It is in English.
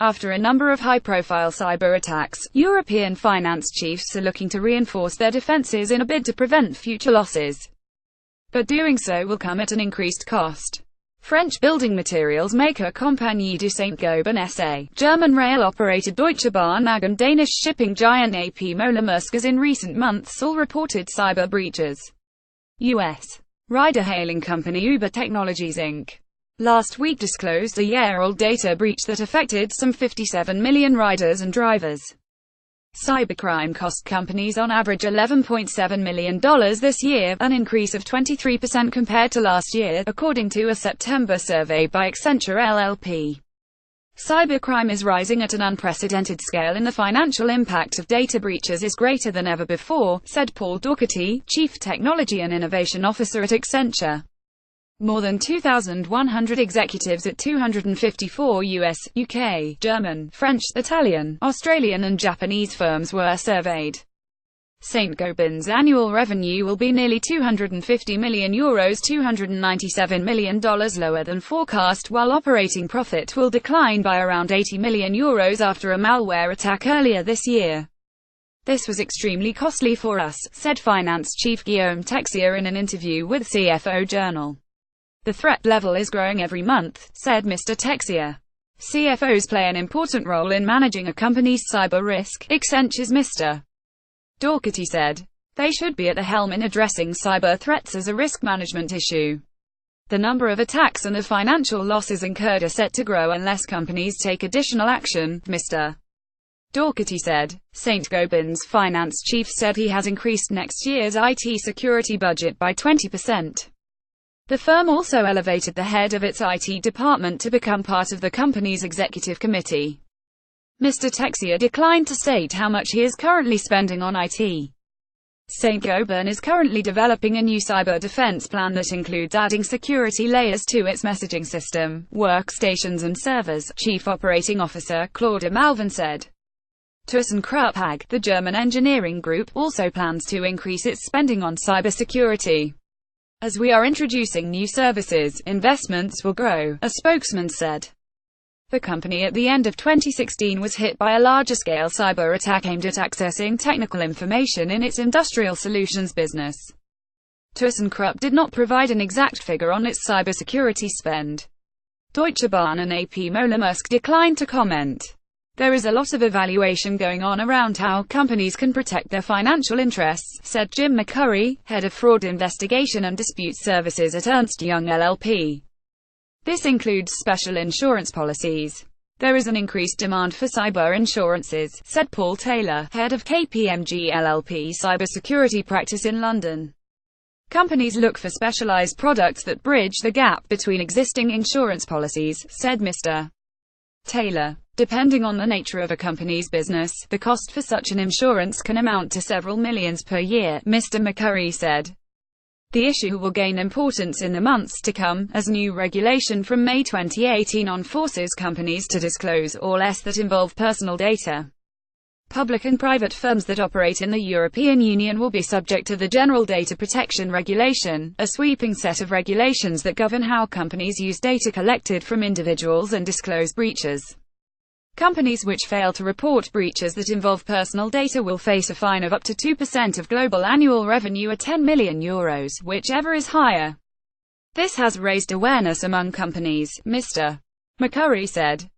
After a number of high-profile cyber attacks, European finance chiefs are looking to reinforce their defenses in a bid to prevent future losses. But doing so will come at an increased cost. French building materials maker Compagnie de SaintGobain SA, German rail operator Deutsche Bahn and Danish shipping giant AP MoellerMaersk AS in recent months all reported cyber breaches. U.S. ridehailing company Uber Technologies Inc. last week disclosed a yearold data breach that affected some 57 million riders and drivers. Cybercrime cost companies on average $11.7 million this year, an increase of 23% compared to last year, according to a September survey by Accenture LLP. Cybercrime is rising at an unprecedented scale and the financial impact of data breaches is greater than ever before, said Paul Doherty, Chief Technology and Innovation Officer at Accenture. More than 2,100 executives at 254 US, UK, German, French, Italian, Australian and Japanese firms were surveyed. Saint-Gobain's annual revenue will be nearly €250 million, $297 million lower than forecast, while operating profit will decline by around €80 million after a malware attack earlier this year. "This was extremely costly for us," said Finance Chief Guillaume Texier in an interview with CFO Journal. "The threat level is growing every month," said Mr. Texier. "CFOs play an important role in managing a company's cyber risk," Accenture's Mr. Doherty said. "They should be at the helm in addressing cyber threats as a risk management issue. The number of attacks and the financial losses incurred are set to grow unless companies take additional action," Mr. Doherty said. Saint-Gobain's finance chief said he has increased next year's IT security budget by 20%. The firm also elevated the head of its IT department to become part of the company's executive committee. Mr. Texier declined to state how much he is currently spending on IT. Saint-Gobain is currently developing a new cyber defense plan that includes adding security layers to its messaging system, workstations and servers, Chief Operating Officer Claude Malvin said. ThyssenKrupp AG, the German engineering group, also plans to increase its spending on cybersecurity. "As we are introducing new services, investments will grow," a spokesman said. The company at the end of 2016 was hit by a larger-scale cyber attack aimed at accessing technical information in its industrial solutions business. ThyssenKrupp did not provide an exact figure on its cybersecurity spend. Deutsche Bahn and AP MoellerMaersk declined to comment. "There is a lot of evaluation going on around how companies can protect their financial interests," said Jim McCurry, head of fraud investigation and dispute services at Ernst Young LLP. "This includes special insurance policies. There is an increased demand for cyber insurances," said Paul Taylor, head of KPMG LLP cybersecurity practice in London. "Companies look for specialized products that bridge the gap between existing insurance policies," said Mr. Taylor. "Depending on the nature of a company's business, the cost for such an insurance can amount to several millions per year," Mr. McCurry said. The issue will gain importance in the months to come, as new regulation from May 2018 forces companies to disclose all that involve personal data. Public and private firms that operate in the European Union will be subject to the General Data Protection Regulation, a sweeping set of regulations that govern how companies use data collected from individuals and disclose breaches. Companies which fail to report breaches that involve personal data will face a fine of up to 2% of global annual revenue or €10 million, whichever is higher. "This has raised awareness among companies," Mr. McCurry said.